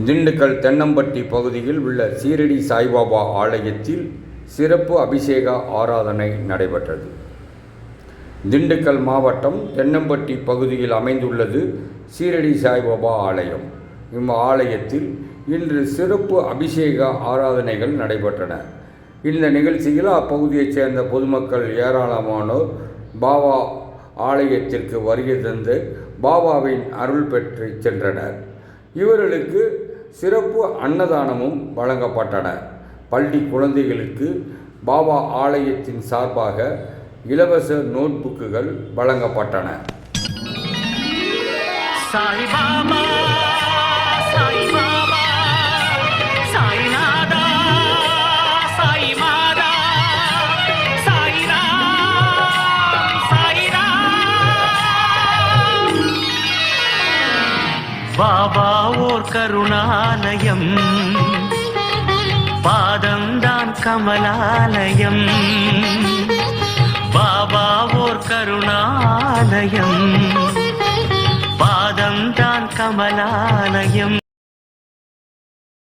திண்டுக்கல் தென்னம்பட்டி பகுதியில் உள்ள சீரடி சாய்பாபா ஆலயத்தில் சிறப்பு அபிஷேக ஆராதனை நடைபெற்றது. திண்டுக்கல் மாவட்டம் தென்னம்பட்டி பகுதியில் அமைந்துள்ளது சீரடி சாய்பாபா ஆலயம். ஆலயத்தில் இன்று சிறப்பு அபிஷேக ஆராதனைகள் நடைபெற்றன. இந்த நிகழ்ச்சியில் அப்பகுதியைச் சேர்ந்த பொதுமக்கள் ஏராளமானோர் பாபா ஆலயத்திற்கு வருகை தந்து பாபாவின் அருள் பெற்று சென்றனர். இவர்களுக்கு சிறப்பு அன்னதானமும் வழங்கப்பட்டன. பள்ளி குழந்தைகளுக்கு பாபா ஆலயத்தின் சார்பாக இலவச நோட்புக்குகள் வழங்கப்பட்டன. சாய்பாபா சாய்பாபா சாய்நாதா சாய்மாதா சாய்ராம் சாய்ராம். பாபா ஓர் கருணாலயம், பாதம்தான் கமலாலயம். பாபா ஓர் கருணாலயம், பாதம்தான் கமலாலயம்.